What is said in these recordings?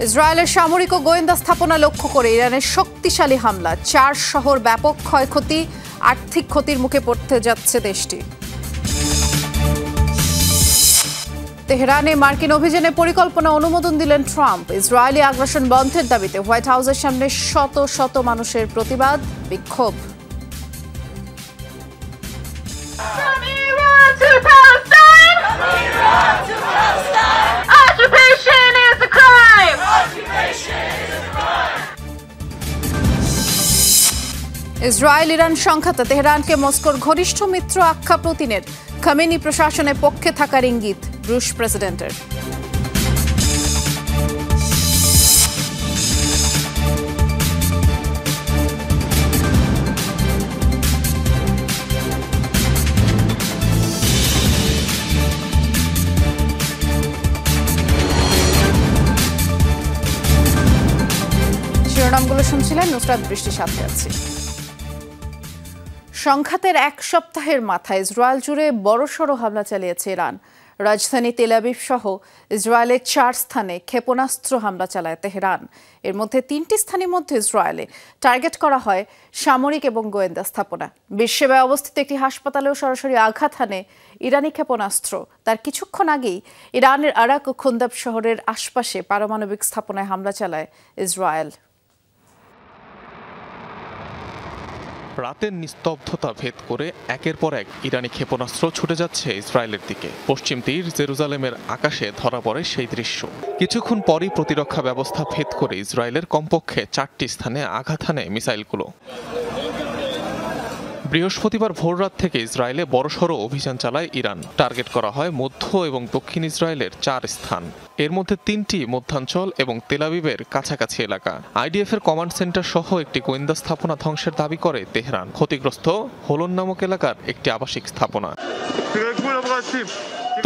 ইসরায়েলের সামরিক ও গোয়েন্দা স্থাপনা লক্ষ্য করে ইরানের শক্তিশালী হামলা, 4 শহর ব্যাপক ক্ষয়ক্ষতি, আর্থিক ক্ষতির মুখে পড়তে যাচ্ছে দেশটি। তেহরানে মার্কিন অভিযানে পরিকল্পনা অনুমোদন দিলেন ট্রাম্প। ইসরায়েলি আগ্রাসন বন্ধের দাবিতে হোয়াইট হাউসের সামনে শত শত মানুষের প্রতিবাদ, বিক্ষোভ। ইসরায়েল ইরান সংঘাতে তেহরানকে মস্কোর ঘনিষ্ঠ মিত্র আখ্যা পুতিনের। খামেনি প্রশাসনের পক্ষে থাকার ইঙ্গিত রুশ প্রেসিডেন্টের। শিরোনামগুলো শুনছিলেন, নুসরাত বৃষ্টির সাথে আছি। সংঘাতের এক সপ্তাহের মাথায় ইসরায়েল জুড়ে বড়সড় হামলা চালিয়েছে ইরান। রাজধানী তেল আবিব সহ ইসরায়েলের 4 স্থানে ক্ষেপণাস্ত্র হামলা চালায় তেহরান। এর মধ্যে 3টি স্থানের মধ্যে ইসরায়েলে টার্গেট করা হয় সামরিক এবং গোয়েন্দা স্থাপনা। বিশ্বব্যাপী অবস্থিত একটি হাসপাতালেও সরাসরি আঘাত হানে ইরানি ক্ষেপণাস্ত্র। তার কিছুক্ষণ আগেই ইরানের আরাক ও খুন্দাব শহরের আশপাশে পারমাণবিক স্থাপনায় হামলা চালায় ইসরায়েল। রাতের নিস্তব্ধতা ভেদ করে একের পর এক ইরানি ক্ষেপণাস্ত্র ছুটে যাচ্ছে ইসরায়েলের দিকে। পশ্চিম তীর জেরুজালেমের আকাশে ধরা পড়ে সেই দৃশ্য। কিছুক্ষণ পরই প্রতিরক্ষা ব্যবস্থা ভেদ করে ইসরায়েলের কমপক্ষে 4টি স্থানে আঘাত হানে মিসাইলগুলো। বৃহস্পতিবার ভোররাত থেকে ইসরায়েলে বড়সড় অভিযান চালায় ইরান। টার্গেট করা হয় মধ্য এবং দক্ষিণ ইসরায়েলের 4 স্থান। এর মধ্যে 3টি মধ্যাঞ্চল এবং তেল আবিবের কাছাকাছি এলাকা। আইডিএফ এর কমান্ড সেন্টার সহ একটি গোয়েন্দা স্থাপনা ধ্বংসের দাবি করে তেহরান। ক্ষতিগ্রস্ত হোলন নামক এলাকার একটি আবাসিক স্থাপনা।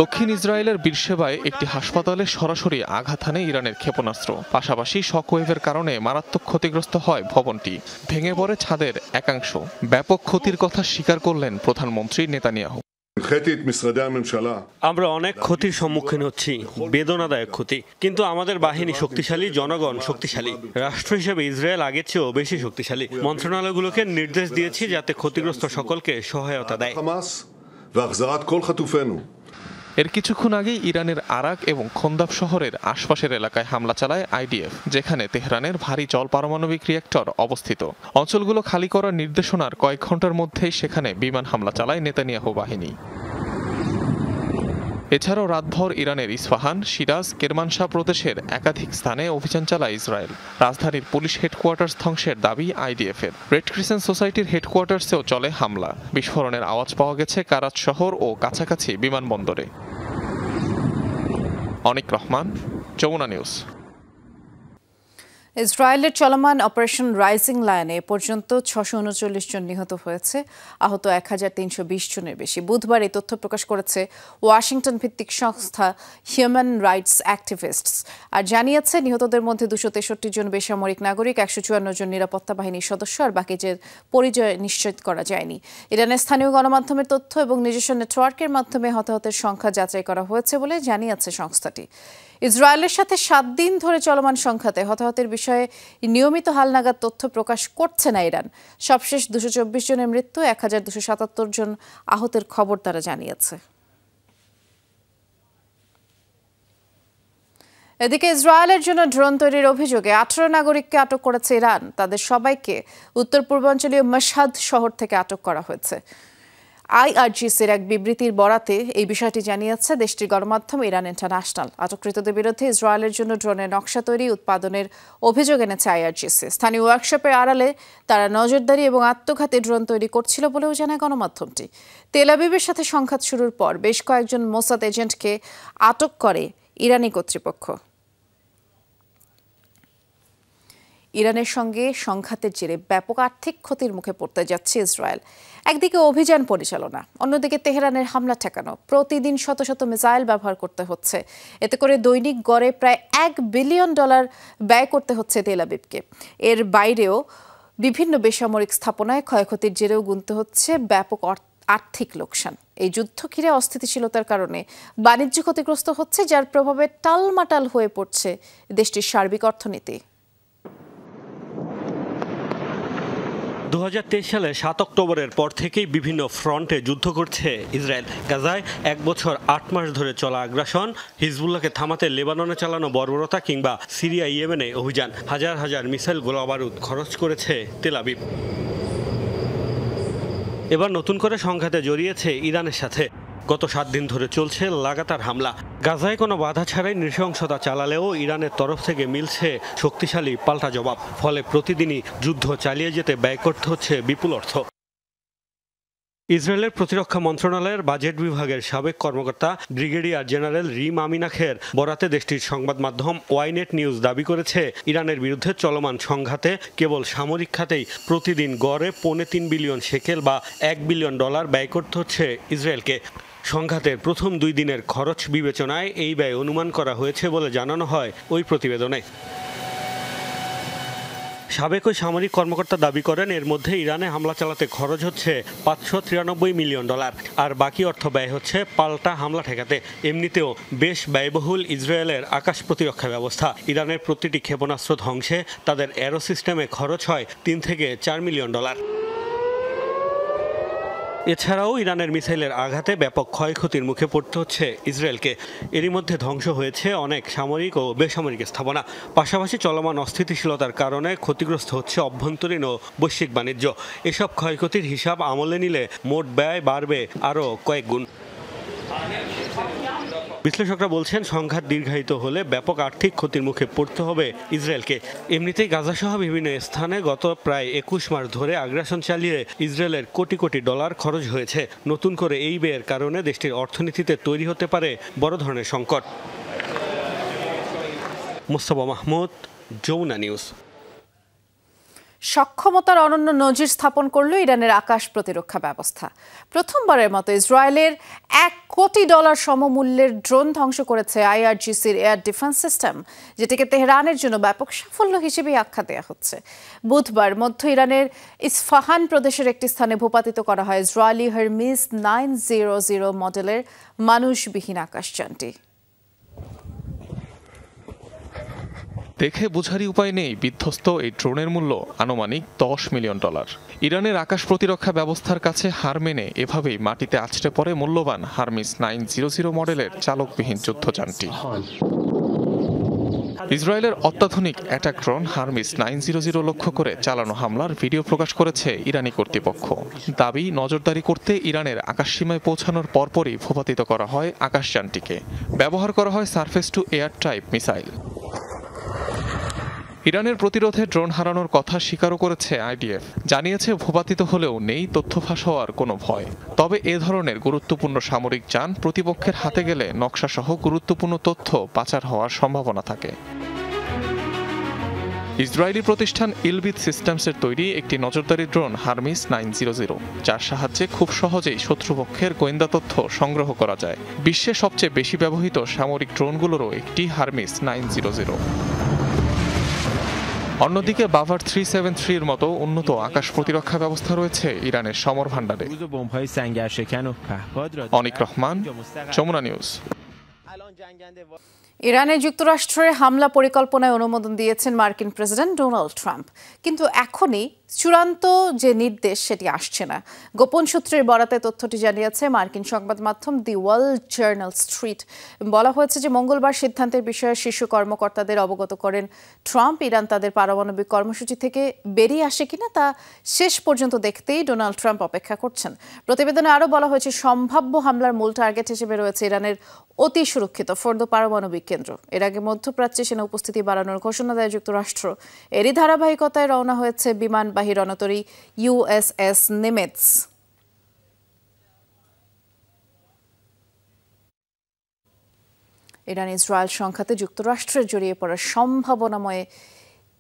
দক্ষিণ ইসরায়েলের বীরশেবায় একটি হাসপাতালে সরাসরি আঘাত হানে ইরানের ক্ষেপণাস্ত্র। পাশাপাশি শকওয়েভের কারণে মারাত্মক ক্ষতিগ্রস্ত হয় ভবনটি। ভেঙে পড়ে ছাদের একাংশ। ব্যাপক ক্ষতির কথা স্বীকার করলেন প্রধানমন্ত্রী নেতানিয়াহু। আমরা অনেক ক্ষতির সম্মুখীন হচ্ছি, বেদনাদায়ক ক্ষতি, কিন্তু আমাদের বাহিনী শক্তিশালী, জনগণ শক্তিশালী। রাষ্ট্র হিসেবে ইসরায়েল আগের চেয়েও বেশি শক্তিশালী। মন্ত্রণালয়গুলোকে নির্দেশ দিয়েছি যাতে ক্ষতিগ্রস্ত সকলকে সহায়তা দেয়। এর কিছুক্ষণ আগেই ইরানের আরাক এবং খন্দাব শহরের আশপাশের এলাকায় হামলা চালায় আইডিএফ, যেখানে তেহরানের ভারী জল পারমাণবিক রিঅ্যাক্টর অবস্থিত। অঞ্চলগুলো খালি করার নির্দেশনার কয়েক ঘন্টার মধ্যেই সেখানে বিমান হামলা চালায় নেতানিয়াহু বাহিনী। এছাড়াও রাতভর ইরানের ইস্পাহান, সিরাজ, কেরমানশাহ প্রদেশের একাধিক স্থানে অভিযান চালায় ইসরায়েল। রাজধানীর পুলিশ হেডকোয়ার্টার্স ধ্বংসের দাবি আইডিএফের। রেড ক্রিসেন্ট সোসাইটির হেডকোয়ার্টার্সেও চলে হামলা। বিস্ফোরণের আওয়াজ পাওয়া গেছে কারাচ শহর ও কাছাকাছি বিমানবন্দরে। অনিক রহমান, যমুনা নিউজ। ইসরায়েলের চলমান অপারেশন রাইজিং লায়নে এ পর্যন্ত 639 জন নিহত হয়েছে, আহত 1320 জনের বেশি। বুধবার এই তথ্য প্রকাশ করেছে ওয়াশিংটন ভিত্তিক সংস্থা হিউম্যান রাইটস অ্যাক্টিভিস্টস। আর জানিয়েছে নিহতদের মধ্যে 263 জন বেসামরিক নাগরিক, 154 জন নিরাপত্তা বাহিনীর সদস্য, আর বাকিদের পরিচয় নিশ্চিত করা যায়নি। ইরানের স্থানীয় গণমাধ্যমের তথ্য এবং নিজস্ব নেটওয়ার্কের মাধ্যমে হতাহতের সংখ্যা যাচাই করা হয়েছে বলে জানিয়েছে সংস্থাটি। ইসরায়েলের সাথে 7 দিন ধরে চলমান সংঘাতে হতাহতের বিষয়ে নিয়মিত হালনাগাদ তথ্য প্রকাশ করছে না ইরান। সবশেষ 224 জনের মৃত্যু, 1277 জন আহতের খবর তারা জানিয়েছে। এদিকে ইসরায়েলের জন্য ড্রোন তৈরির অভিযোগে 18 নাগরিককে আটক করেছে ইরান। তাদের সবাইকে উত্তর পূর্বাঞ্চলীয় মাশহাদ শহর থেকে আটক করা হয়েছে। আইআরজিসির এক বিবৃতির বরাতে এই বিষয়টি জানিয়েছে দেশটির গণমাধ্যম ইরান ইন্টারন্যাশনাল। আটককৃতদের বিরুদ্ধে ইসরায়েলের জন্য ড্রোনের নকশা তৈরি, উৎপাদনের অভিযোগ এনেছে আইআরজিসি। স্থানীয় ওয়ার্কশপের আড়ালে তারা নজরদারি এবং আত্মঘাতী ড্রোন তৈরি করছিল বলেও জানায় গণমাধ্যমটি। তেল আবিবের সাথে সংঘাত শুরুর পর বেশ কয়েকজন মোসাদ এজেন্টকে আটক করে ইরানি কর্তৃপক্ষ। ইরানের সঙ্গে সংঘাতের জেরে ব্যাপক আর্থিক ক্ষতির মুখে পড়তে যাচ্ছে ইসরায়েল। একদিকে অভিযান পরিচালনা, অন্যদিকে তেহরানের হামলা ঠেকানো। প্রতিদিন শত শত মিসাইল ব্যবহার করতে হচ্ছে। এতে করে দৈনিক গড়ে প্রায় $1 বিলিয়ন ব্যয় করতে হচ্ছে তেল আবিবকে। এর বাইরেও বিভিন্ন বেসামরিক স্থাপনায় ক্ষয়ক্ষতির জেরেও গুনতে হচ্ছে ব্যাপক আর্থিক লোকসান। এই যুদ্ধ ঘিরে অস্থিতিশীলতার কারণে বাণিজ্য ক্ষতিগ্রস্ত হচ্ছে, যার প্রভাবে টালমাটাল হয়ে পড়ছে দেশটির সার্বিক অর্থনীতি। 2023 সালে 7 অক্টোবরের পর থেকেই বিভিন্ন ফ্রন্টে যুদ্ধ করছে ইসরায়েল। গাজায় 1 বছর 8 মাস ধরে চলা আগ্রাসন, হিজবুল্লাহকে থামাতে লেবাননে চালানো বর্বরতা কিংবা সিরিয়া ইয়েমেনে অভিযান, হাজার হাজার মিসাইল গোলাবারুদ খরচ করেছে তেল আবিব। এবার নতুন করে সংঘাতে জড়িয়েছে ইরানের সাথে। গত 7 দিন ধরে চলছে লাগাতার হামলা। গাজায় কোনো বাধা ছাড়াই নৃশংসতা চালালেও ইরানের তরফ থেকে মিলছে শক্তিশালী পাল্টা জবাব। ফলে প্রতিদিনই যুদ্ধ চালিয়ে যেতে ব্যয় করতে হচ্ছে বিপুল অর্থ। ইসরায়েলের প্রতিরক্ষা মন্ত্রণালয়ের বাজেট বিভাগের সাবেক কর্মকর্তা ব্রিগেডিয়ার জেনারেল রিম আমিনাখের বরাতে দেশটির সংবাদ মাধ্যম ওয়াইনেট নিউজ দাবি করেছে, ইরানের বিরুদ্ধে চলমান সংঘাতে কেবল সামরিক খাতেই প্রতিদিন গড়ে 3.25 বিলিয়ন শেকেল বা $1 বিলিয়ন ব্যয় করতে হচ্ছে ইসরায়েলকে। সংঘাতের প্রথম 2 দিনের খরচ বিবেচনায় এই ব্যয় অনুমান করা হয়েছে বলে জানানো হয় ওই প্রতিবেদনে। সাবেক ওই সামরিক কর্মকর্তা দাবি করেন, এর মধ্যে ইরানে হামলা চালাতে খরচ হচ্ছে $593 মিলিয়ন, আর বাকি অর্থ ব্যয় হচ্ছে পাল্টা হামলা ঠেকাতে। এমনিতেও বেশ ব্যয়বহুল ইসরায়েলের আকাশ প্রতিরক্ষা ব্যবস্থা। ইরানের প্রতিটি ক্ষেপণাস্ত্র ধ্বংসে তাদের অ্যারো সিস্টেমে খরচ হয় $3 থেকে $4 মিলিয়ন। এছাড়াও ইরানের মিসাইলের আঘাতে ব্যাপক ক্ষয়ক্ষতির মুখে পড়তে হচ্ছে ইসরায়েলকে। এরই মধ্যে ধ্বংস হয়েছে অনেক সামরিক ও বেসামরিক স্থাপনা। পাশাপাশি চলমান অস্থিতিশীলতার কারণে ক্ষতিগ্রস্ত হচ্ছে অভ্যন্তরীণ ও বৈশ্বিক বাণিজ্য। এসব ক্ষয়ক্ষতির হিসাব আমলে নিলে মোট ব্যয় বাড়বে আরও কয়েক গুণ। বিশ্লেষকরা বলছেন, সংঘাত দীর্ঘায়িত হলে ব্যাপক আর্থিক ক্ষতির মুখে পড়তে হবে ইসরায়েলকে। এমনিতেই গাজাসহ বিভিন্ন স্থানে গত প্রায় 21 মাস ধরে আগ্রাসন চালিয়ে ইসরায়েলের কোটি কোটি ডলার খরচ হয়েছে। নতুন করে এই ব্যয়ের কারণে দেশটির অর্থনীতিতে তৈরি হতে পারে বড় ধরনের সংকট। মুস্তাফা মাহমুদ, যমুনা নিউজ। সক্ষমতার অনন্য নজির স্থাপন করল ইরানের আকাশ প্রতিরক্ষা ব্যবস্থা। প্রথমবারের মতো ইসরায়েলের $1 কোটি সমমূল্যের ড্রোন ধ্বংস করেছে IRGCর এয়ার ডিফেন্স সিস্টেম, যেটিকে তেহরানের জন্য ব্যাপক সাফল্য হিসেবে আখ্যা দেওয়া হচ্ছে। বুধবার মধ্য ইরানের ইসফাহান প্রদেশের একটি স্থানে ভূপাতিত করা হয় ইসরায়েলি হারমিস 900 মডেলের মানুষবিহীন আকাশযানটি। দেখে বোঝারই উপায় নেই, বিধ্বস্ত এই ড্রোনের মূল্য আনুমানিক $10 মিলিয়ন। ইরানের আকাশ প্রতিরক্ষা ব্যবস্থার কাছে হার মেনে এভাবেই মাটিতে আছড়ে পড়ে মূল্যবান হারমিস 900 মডেলের চালকবিহীন যুদ্ধযানটি। ইসরায়েলের অত্যাধুনিক অ্যাটাক ড্রোন হারমিস 900 লক্ষ্য করে চালানো হামলার ভিডিও প্রকাশ করেছে ইরানি কর্তৃপক্ষ। দাবি, নজরদারি করতে ইরানের আকাশসীমায় পৌঁছানোর পরপরই ভূপাতিত করা হয় আকাশযানটিকে। ব্যবহার করা হয় surface two air type missile. ইরানের প্রতিরোধে ড্রোন হারানোর কথা স্বীকারও করেছে IDF। জানিয়েছে, ভূপাতিত হলেও নেই তথ্য ফাঁস হওয়ার কোনো ভয়। তবে এ ধরনের গুরুত্বপূর্ণ সামরিক যান প্রতিপক্ষের হাতে গেলে নকশাসহ গুরুত্বপূর্ণ তথ্য পাচার হওয়ার সম্ভাবনা থাকে। ইসরায়েলি প্রতিষ্ঠান ইলবিট সিস্টেমসের তৈরি একটি নজরদারি ড্রোন হারমিস 900, যার সাহায্যে খুব সহজেই শত্রুপক্ষের গোয়েন্দা তথ্য সংগ্রহ করা যায়। বিশ্বে সবচেয়ে বেশি ব্যবহৃত সামরিক ড্রোনগুলোরও একটি হারমিস 900। অন্যদিকে বাভার 373-এর মতো উন্নত আকাশ প্রতিরক্ষা ব্যবস্থা রয়েছে ইরানের সমর ভাণ্ডারে। অনিক রহমান, যমুনা নিউজ। ইরানে যুক্তরাষ্ট্রের হামলা পরিকল্পনায় অনুমোদন দিয়েছেন মার্কিন প্রেসিডেন্ট ডোনাল্ড ট্রাম্প, কিন্তু এখনই চূড়ান্ত যে নির্দেশ সেটি আসছে না। গোপন সূত্রের বরাতে তথ্যটি জানিয়েছে মার্কিন সংবাদ মাধ্যম দি ওয়াল জার্নাল স্ট্রিট। বলা হয়েছে যে মঙ্গলবার সিদ্ধান্তের বিষয়ে শীর্ষ কর্মকর্তাদের অবগত করেন ট্রাম্প। ইরান তাদের পারমাণবিক কর্মসূচি থেকে বেরিয়ে আসে কিনা তা শেষ পর্যন্ত দেখতেই ডোনাল্ড ট্রাম্প অপেক্ষা করছেন। প্রতিবেদনে আরও বলা হয়েছে, সম্ভাব্য হামলার মূল টার্গেট হিসেবে রয়েছে ইরানের অতি সুরক্ষিত ফোর্দো পারমাণবিক কেন্দ্র। এর আগে মধ্যপ্রাচ্যে সেনা উপস্থিতি বাড়ানোর ঘোষণা দেয় যুক্তরাষ্ট্র। এরই ধারাবাহিকতায় রওনা হয়েছে বিমানবাহী রণতরী USS নিমেটস। ইরান ইসরায়েল সংঘাতে যুক্তরাষ্ট্রের জড়িয়ে পড়ার সম্ভাবনাময়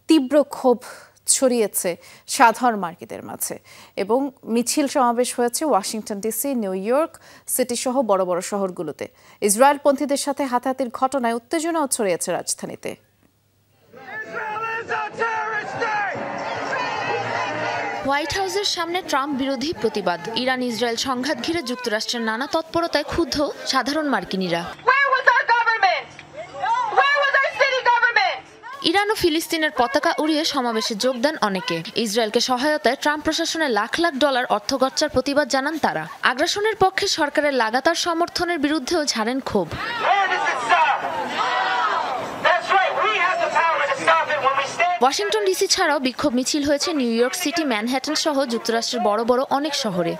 তীব্র ক্ষোভ ছড়িয়েছে সাধারণ মার্কিনদের মাঝে এবং মিছিল সমাবেশ হয়েছে Washington DC, new York city সহ বড় বড় শহরগুলোতে। ইসরায়েলপন্থীদের সাথে হাতাহাতির ঘটনায় উত্তেজনাও ছড়িয়েছে রাজধানীতে। হোয়াইট হাউসের সামনে ট্রাম্প বিরোধী প্রতিবাদ। ইরান ইসরায়েল সংঘাত ঘিরে যুক্তরাষ্ট্রের নানা তৎপরতায় ক্ষুব্ধ সাধারণ মার্কিনীরা। ইরান ও ফিলিস্তিনের পতাকা উড়িয়ে সমাবেশে যোগ দেন অনেকে। ইসরায়েলকে সহায়তায় ট্রাম্প প্রশাসনের লাখ লাখ ডলার অর্থখরচার প্রতিবাদ জানান তারা। আগ্রাসনের পক্ষে সরকারের লাগাতার সমর্থনের বিরুদ্ধেও ঝাড়েন ক্ষোভ। ওয়াশিংটন ডিসি ছাড়াও বিক্ষোভ মিছিল হয়েছে নিউ ইয়র্ক সিটি, ম্যানহাটন সহ যুক্তরাষ্ট্রের বড় বড় অনেক শহরে।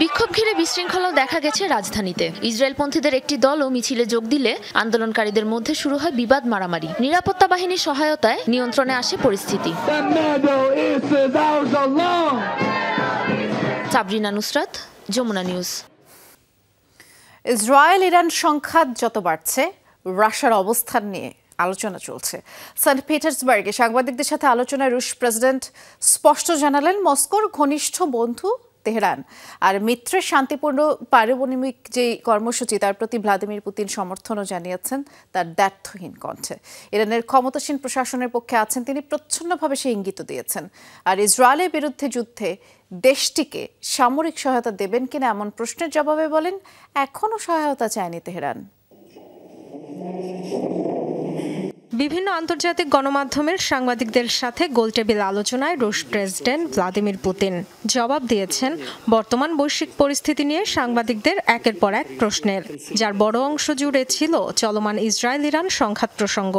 বিক্ষোভ ঘিরে বিশৃঙ্খলাও দেখা গেছে রাজধানীতে। ইসরায়েলপন্থীদের একটি দলও মিছিলে যোগ দিলে আন্দোলনকারীদের মধ্যে শুরু হয় বিবাদ মারামারি। নিরাপত্তা বাহিনীর সহায়তায় নিয়ন্ত্রণে আসে পরিস্থিতি। Sabrina Nusrat, Jamuna news. Israel Iran সংঘাত যত বাড়ছে, রাশিয়ার অবস্থান নিয়ে আলোচনা চলছে। সেন্ট পিটার্সবার্গে সাংবাদিকদের সাথে আলোচনায় রুশ প্রেসিডেন্ট স্পষ্ট জানালেন মস্কোর ঘনিষ্ঠ বন্ধু তেহরান আর মিত্রের শান্তিপূর্ণ পারমাণবিক যে কর্মসূচি তার প্রতি ভ্লাদিমির পুতিন সমর্থনও জানিয়েছেন তার দ্ব্যর্থহীন কণ্ঠে। ইরানের ক্ষমতাসীন প্রশাসনের পক্ষে আছেন তিনি, প্রচ্ছন্নভাবে সে ইঙ্গিত দিয়েছেন। আর ইসরায়েলের বিরুদ্ধে যুদ্ধে দেশটিকে সামরিক সহায়তা দেবেন কিনা এমন প্রশ্নের জবাবে বলেন এখনও সহায়তা চায়নি তেহরান। বিভিন্ন আন্তর্জাতিক গণমাধ্যমের সাংবাদিকদের সাথে গোলটেবিল আলোচনায় রুশ প্রেসিডেন্ট ভ্লাদিমির পুতিন জবাব দিয়েছেন বর্তমান বৈশ্বিক পরিস্থিতি নিয়ে সাংবাদিকদের একের পর এক প্রশ্নের, যার বড় অংশ জুড়ে ছিল চলমান ইসরায়েল ইরান সংঘাত প্রসঙ্গ।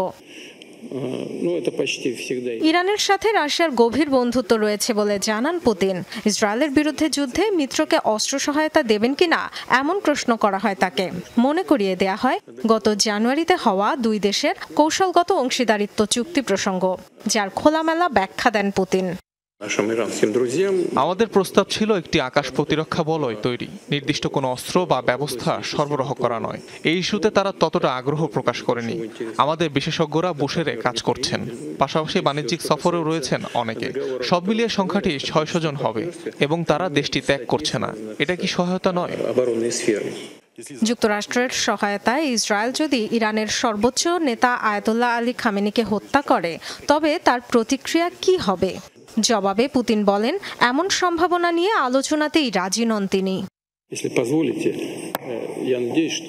ইরানের সাথে রাশিয়ার গভীর বন্ধুত্ব রয়েছে বলে জানান পুতিন। ইসরায়েলের বিরুদ্ধে যুদ্ধে মিত্রকে অস্ত্র সহায়তা দেবেন কিনা এমন প্রশ্ন করা হয় তাকে। মনে করিয়ে দেয়া হয় গত জানুয়ারিতে হওয়া দুই দেশের কৌশলগত অংশীদারিত্ব চুক্তি প্রসঙ্গ, যার খোলামেলা ব্যাখ্যা দেন পুতিন। আমাদের প্রস্তাব ছিল একটি আকাশ প্রতিরক্ষা বলয় তৈরি, নির্দিষ্ট কোনো অস্ত্র বা ব্যবস্থা সরবরাহ করা নয়। এই ইস্যুতে তারা ততটা আগ্রহ প্রকাশ করেনি। আমাদের বিশেষজ্ঞরা বুশেরে কাজ করছেন, পাশাপাশি বাণিজ্যিক সফরেও রয়েছেন অনেকে। সব মিলিয়ে সংখ্যাটি 600 জন হবে এবং তারা দেশটি ত্যাগ করছে না। এটা কি সহায়তা নয়? যুক্তরাষ্ট্রের সহায়তায় ইসরায়েল যদি ইরানের সর্বোচ্চ নেতা আয়াতুল্লাহ আলী খামেনিকে হত্যা করে, তবে তার প্রতিক্রিয়া কি হবে? জবাবে পুতিন বলেন এমন সম্ভাবনা নিয়ে আলোচনাতেই রাজি নন তিনি।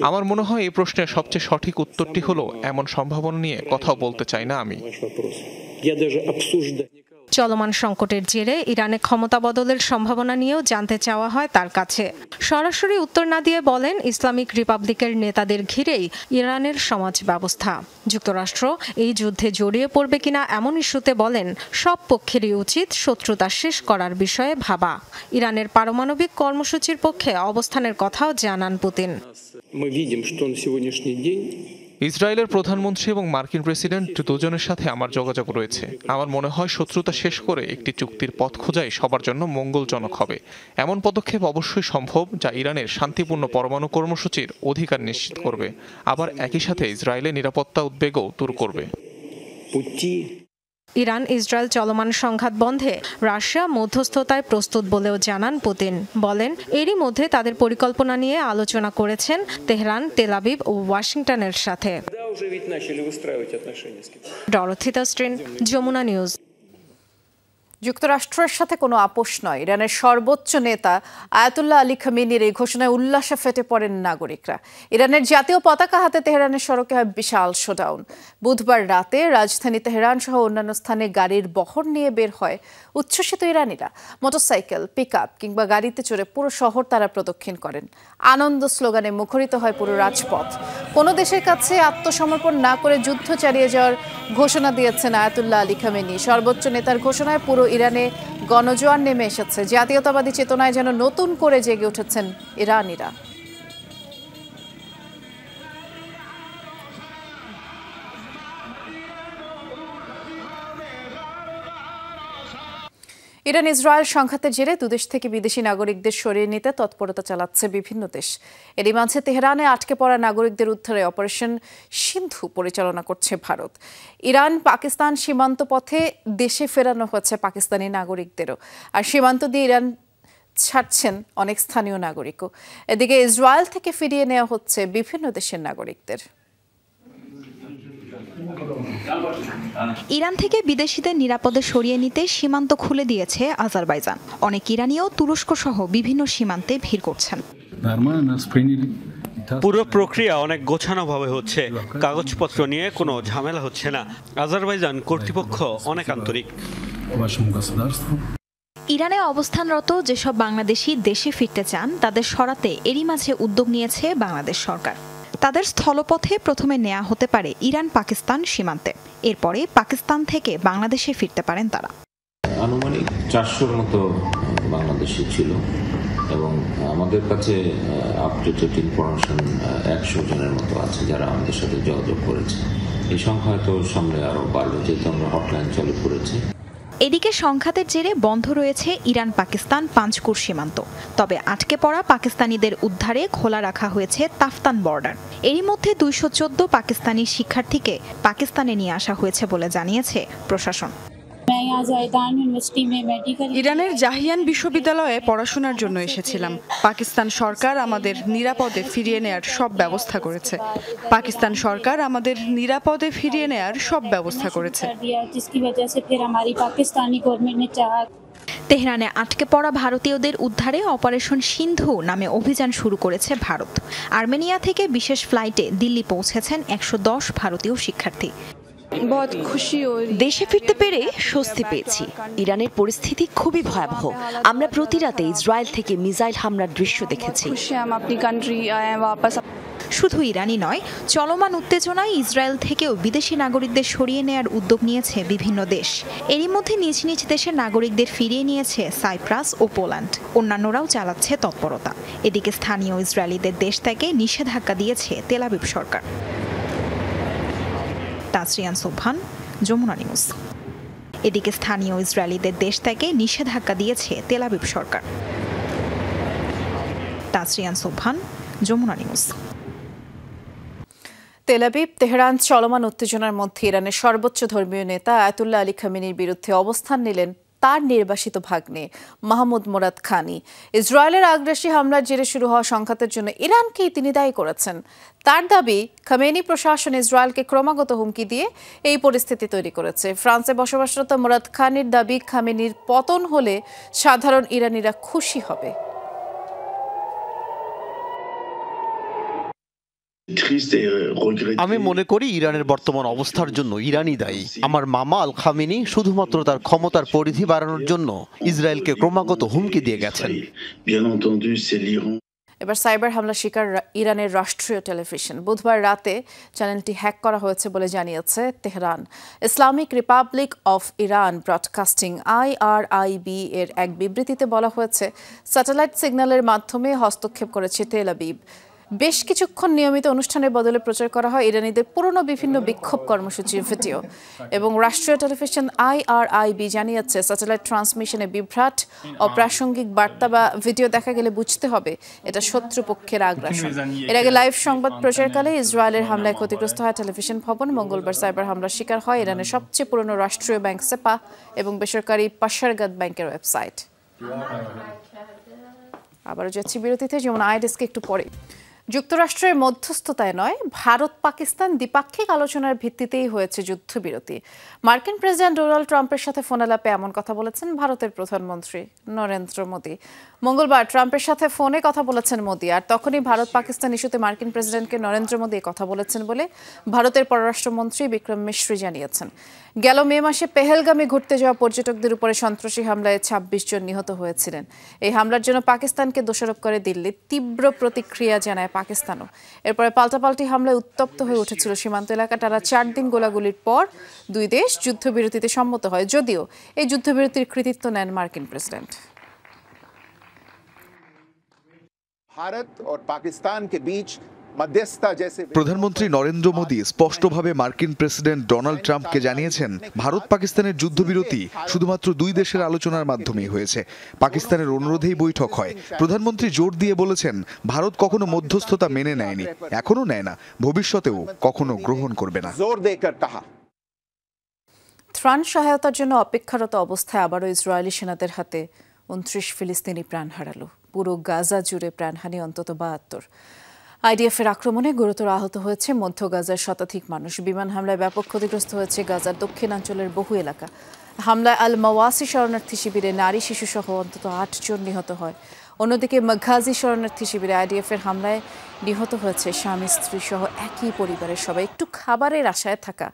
আমার মনে হয় এই প্রশ্নের সবচেয়ে সঠিক উত্তরটি হলো এমন সম্ভাবনা নিয়ে কথাও বলতে চাই না আমি। চলমান সংকটের জেরে ইরানে ক্ষমতা বদলের সম্ভাবনা নিয়েও জানতে চাওয়া হয় তার কাছে। সরাসরি উত্তর না দিয়ে বলেন ইসলামিক রিপাবলিকের নেতাদের ঘিরেই ইরানের সমাজ ব্যবস্থা। যুক্তরাষ্ট্র এই যুদ্ধে জড়িয়ে পড়বে কিনা এমন ইস্যুতে বলেন সব পক্ষেরই উচিত শত্রুতা শেষ করার বিষয়ে ভাবা। ইরানের পারমাণবিক কর্মসূচির পক্ষে অবস্থানের কথাও জানান পুতিন। ইসরায়েলের প্রধানমন্ত্রী এবং মার্কিন প্রেসিডেন্ট দুজনের সাথে আমার যোগাযোগ রয়েছে। আমার মনে হয় শত্রুতা শেষ করে একটি চুক্তির পথ খোঁজাই সবার জন্য মঙ্গলজনক হবে। এমন পদক্ষেপ অবশ্যই সম্ভব যা ইরানের শান্তিপূর্ণ পরমাণু কর্মসূচির অধিকার নিশ্চিত করবে, আবার একই সাথে ইসরায়েলের নিরাপত্তা উদ্বেগও দূর করবে। ইরান ইসরায়েল চলমান সংঘাত বন্ধে রাশিয়া মধ্যস্থতায় প্রস্তুত বলেও জানান পুতিন। বলেন এরই মধ্যে তাদের পরিকল্পনা নিয়ে আলোচনা করেছেন তেহরান, তেল আবিব ও ওয়াশিংটনের সাথে। ডরথি স্ট্রিন, যমুনা নিউজ। যুক্তরাষ্ট্রের সাথে কোনো আপোষ নয়, ইরানের সর্বোচ্চ নেতা আয়াতুল্লাহ আলী খামেনির এই ঘোষণায় উল্লাসে ফেটে পড়েন নাগরিকরা। ইরানের জাতীয় পতাকা হাতে তেহরানের সড়কে হয় বিশাল শোডাউন। বুধবার রাতে রাজধানী তেহরান সহ অন্যান্য স্থানে গাড়ির বহর নিয়ে বের হয় উচ্ছ্বসিত ইরানিরা। মোটরসাইকেল, পিকআপ কিংবা গাড়িতে চড়ে পুরো শহর তারা প্রদক্ষিণ করেন। আনন্দ স্লোগানে মুখরিত হয় পুরো রাজপথ। কোনো দেশের কাছে আত্মসমর্পণ না করে যুদ্ধ চালিয়ে যাওয়ার ঘোষণা দিয়েছেন আয়াতুল্লাহ আলী খামেনি। সর্বোচ্চ নেতার ঘোষণায় পুরো ইরানে গণজোয়ার নেমে এসেছে। জাতীয়তাবাদী চেতনায় যেন নতুন করে জেগে উঠেছেন ইরানিরা। ইরান ইসরায়েল সংঘাতের জেরে দুদেশ থেকে বিদেশি নাগরিকদের সরিয়ে নিতে তৎপরতা চালাচ্ছে বিভিন্ন দেশ। এরই মাঝে তেহরানে আটকে পড়া নাগরিকদের উদ্ধারে অপারেশন সিন্ধু পরিচালনা করছে ভারত। ইরান পাকিস্তান সীমান্ত পথে দেশে ফেরানো হচ্ছে পাকিস্তানি নাগরিকদেরও, আর সীমান্ত দিয়ে ইরান ছাড়ছেন অনেক স্থানীয় নাগরিকও। এদিকে ইসরায়েল থেকে ফিরিয়ে নেওয়া হচ্ছে বিভিন্ন দেশের নাগরিকদের। ইরান থেকে বিদেশিদের নিরাপদে সরিয়ে নিতে সীমান্ত খুলে দিয়েছে আজারবাইজান। অনেক ইরানিও তুরস্ক সহ বিভিন্ন সীমান্তে ভিড় করছেন। পুরো প্রক্রিয়া অনেক গোছানোভাবে হচ্ছে, কাগজপত্র নিয়ে কোনো ঝামেলা হচ্ছে না। আজারবাইজান কর্তৃপক্ষ অনেক আন্তরিক। ইরানে অবস্থানরত যেসব বাংলাদেশি দেশে ফিরতে চান তাদের সরাতে এরই মাঝে উদ্যোগ নিয়েছে বাংলাদেশ সরকার। তাদের স্থলপথে প্রথমে নেওয়া হতে পারে ইরান পাকিস্তান সীমান্তে, এরপরে পাকিস্তান থেকে বাংলাদেশে ফিরতে পারেন তারা। আনুমানিক 400-র মতো বাংলাদেশি ছিল এবং আমাদের কাছে আপডেটেড ইনফরমেশন 100 জনের মতো আছে যারা আমাদের সাথে যোগাযোগ করেছে। এই সংখ্যা তো সামনে আরো বাড়বে, যেহেতু আমরা হটলাইন চালু করেছি। এদিকে সংঘাতের জেরে বন্ধ রয়েছে ইরান পাকিস্তান পাঞ্চকুর সীমান্ত। তবে আটকে পড়া পাকিস্তানিদের উদ্ধারে খোলা রাখা হয়েছে তাফতান বর্ডার। এরই মধ্যে 214 পাকিস্তানি শিক্ষার্থীকে পাকিস্তানে নিয়ে আসা হয়েছে বলে জানিয়েছে প্রশাসন। ইরানের জাহিয়ান বিশ্ববিদ্যালয়ে পড়াশোনার জন্য এসেছিলাম। পাকিস্তান সরকার আমাদের নিরাপদে ফিরিয়ে নেয়ার সব ব্যবস্থা করেছে। তেহরানে আটকে পড়া ভারতীয়দের উদ্ধারে অপারেশন সিন্ধু নামে অভিযান শুরু করেছে ভারত। আর্মেনিয়া থেকে বিশেষ ফ্লাইটে দিল্লি পৌঁছেছেন 110 ভারতীয় শিক্ষার্থী। দেশে ফিরতে পেরে স্বস্তি পেয়েছি। ইরানের পরিস্থিতি খুবই ভয়াবহ। আমরা প্রতি রাতে ইসরায়েল থেকে মিসাইল হামলার দৃশ্য দেখেছি। শুধু ইরানই নয়, চলমান উত্তেজনায় ইসরায়েল থেকেও বিদেশি নাগরিকদের সরিয়ে নেয়ার উদ্যোগ নিয়েছে বিভিন্ন দেশ। এরই মধ্যে নিজ নিজ দেশের নাগরিকদের ফিরিয়ে নিয়েছে সাইপ্রাস ও পোল্যান্ড। অন্যান্যরাও চালাচ্ছে তৎপরতা। এদিকে স্থানীয় ইসরায়েলিদের দেশ থেকে নিষেধাজ্ঞা দিয়েছে তেল আবিব সরকার। তাসরিয়ান সোবহান, যমুনা নিউজ। এদিকে স্থানীয় ইসরায়েলিদের দেশ থেকে নিষেধাজ্ঞা দিয়েছে তেল আবিব সরকার। Tasrian Sobhan, Jamuna News. Tel Aviv, Tehran চলমান উত্তেজনার মধ্যে ইরানের সর্বোচ্চ ধর্মীয় নেতা আয়াতুল্লাহ আলী খামেনির বিরুদ্ধে অবস্থান নিলেন তার নির্বাসিত ভাগ্নে মাহমুদ মোরাদ খানি। ইসরায়েলের আগ্রাসী হামলার জেরে শুরু হওয়া সংঘাতের জন্য ইরানকেই তিনি দায়ী করেছেন। তার দাবি, খামেনি প্রশাসন ইসরায়েলকে ক্রমাগত হুমকি দিয়ে এই পরিস্থিতি তৈরি করেছে। ফ্রান্সে বসবাসরত মোরাদ খানির দাবি, খামেনির পতন হলে সাধারণ ইরানিরা খুশি হবে। আমি মনে করি ইরানের বর্তমান অবস্থার জন্য ইরানই দায়ী। আমার মামা আল খামেনি শুধুমাত্র তার ক্ষমতার পরিধি বাড়ানোর জন্য ইসরায়েলকে ক্রমাগত হুমকি দিয়ে গেছেন। এবার সাইবার হামলা শিকার ইরানের রাষ্ট্রীয় টেলিভিশন। বুধবার রাতে চ্যানেলটি হ্যাক করা হয়েছে বলে জানিয়েছে Tehran. Islamic Republic of Iran broadcasting IRIB এর এক বিবৃতিতে বলা হয়েছে, স্যাটেলাইট সিগন্যালের মাধ্যমে হস্তক্ষেপ করেছে তেল আবিব। বেশ কিছুক্ষণ নিয়মিত অনুষ্ঠানের বদলে প্রচার করা হয় ইরানিদের পুরনো বিভিন্ন বিক্ষোভ কর্মসূচির ভিডিও। এবং রাষ্ট্রীয় টেলিভিশন IRIB জানিয়েছে, স্যাটেলাইট ট্রান্সমিশনে বিভ্রাট, অপ্রাসঙ্গিক বার্তা বা ভিডিও দেখা গেলে বুঝতে হবে এটা শত্রুপক্ষের আগ্রাসন। এর আগে লাইভ সংবাদ প্রচারকালে ইসরায়েলের হামলায় ক্ষতিগ্রস্ত হয় টেলিভিশন ভবন। মঙ্গলবার সাইবার হামলার শিকার হয় ইরানের সবচেয়ে পুরনো রাষ্ট্রীয় ব্যাংক সেপা এবং বেসরকারি পাশারগাদ ব্যাংকের ওয়েবসাইট। আবারও যাচ্ছি বিরতিতে, যেমন আইডেস্কে একটু পরে। যুক্তরাষ্ট্রের মধ্যস্থতায় নয়, ভারত পাকিস্তান দ্বিপাক্ষিক আলোচনার ভিত্তিতেই হয়েছে যুদ্ধবিরতি। মার্কিন প্রেসিডেন্ট ডোনাল্ড ট্রাম্পের সাথে ফোনালাপে এমন কথা বলেছেন ভারতের প্রধানমন্ত্রী নরেন্দ্র মোদী। মঙ্গলবার ট্রাম্পের সাথে ফোনে কথা বলেছেন মোদী, আর তখনই ভারত পাকিস্তান ইস্যুতে মার্কিন প্রেসিডেন্টকে নরেন্দ্র মোদী কথা বলেছেন বলে ভারতের পররাষ্ট্রমন্ত্রী বিক্রম মিশ্রি জানিয়েছেন। গেল মে মাসে পেহেলগামে ঘুরতে যাওয়া পর্যটকদের উপরে সন্ত্রাসী হামলায় 26 জন নিহত হয়েছিলেন। এই হামলার জন্য পাকিস্তানকে দোষারোপ করে দিল্লি। তীব্র প্রতিক্রিয়া জানায় পাকিস্তানও। এরপরে পাল্টাপাল্টি হামলায় উত্তপ্ত হয়ে উঠেছিল সীমান্ত এলাকা। টানা 4 দিন গোলাগুলির পর দুই দেশ যুদ্ধবিরতিতে সম্মত হয়, যদিও এই যুদ্ধবিরতির কৃতিত্ব নেন মার্কিন প্রেসিডেন্ট। ভারত ও পাকিস্তান কে बीच প্রধানমন্ত্রী নরেন্দ্র মোদী স্পষ্টভাবে মার্কিন প্রেসিডেন্ট ডোনাল্ড ট্রাম্পকে জানিয়েছেন, ভারত পাকিস্তানের যুদ্ধবিরতি শুধুমাত্র দুই দেশের আলোচনার মাধ্যমেই হয়েছে। পাকিস্তানের অনুরোধেই বৈঠক হয়। প্রধানমন্ত্রী জোর দিয়ে বলেছেন, ভারত কখনো মধ্যস্থতা মেনে নেয়নি, এখনো নেয় না, ভবিষ্যতেও কখনো গ্রহণ করবে না। ত্রাণ সহায়তার জন্য অপেক্ষারত অবস্থায় আবারও ইসরায়েলি সেনাদের হাতে 29 ফিলিস্তিনি প্রাণ হারালো। পুরো গাজা জুড়ে প্রাণহানি অন্তত 72। আইডিএফের আক্রমণে গুরুতর আহত হয়েছে মধ্য গাজার শতাধিক মানুষ। বিমান হামলায় ব্যাপক ক্ষতিগ্রস্ত হয়েছে গাজার দক্ষিণাঞ্চলের বহু এলাকা। হামলায় আল মাওয়াসি শরণার্থী শিবিরে নারী শিশু সহ অন্তত 8 জন নিহত হয়। অন্যদিকে মাঘাজি শরণার্থী শিবিরে আইডিএফের হামলায় নিহত হয়েছে স্বামী স্ত্রী সহ একই পরিবারের সবাই। একটু খাবারের আশায় থাকা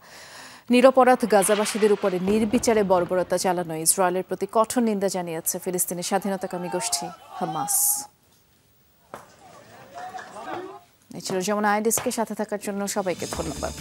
নিরপরাধ গাজাবাসীদের উপরে নির্বিচারে বর্বরতা চালানো ইসরায়েলের প্রতি কঠোর নিন্দা জানিয়েছে ফিলিস্তিনের স্বাধীনতাকামী গোষ্ঠী হামাস। এই ছিল যমুনা আইডিসকে সাথে থাকার জন্য সবাইকে ধন্যবাদ।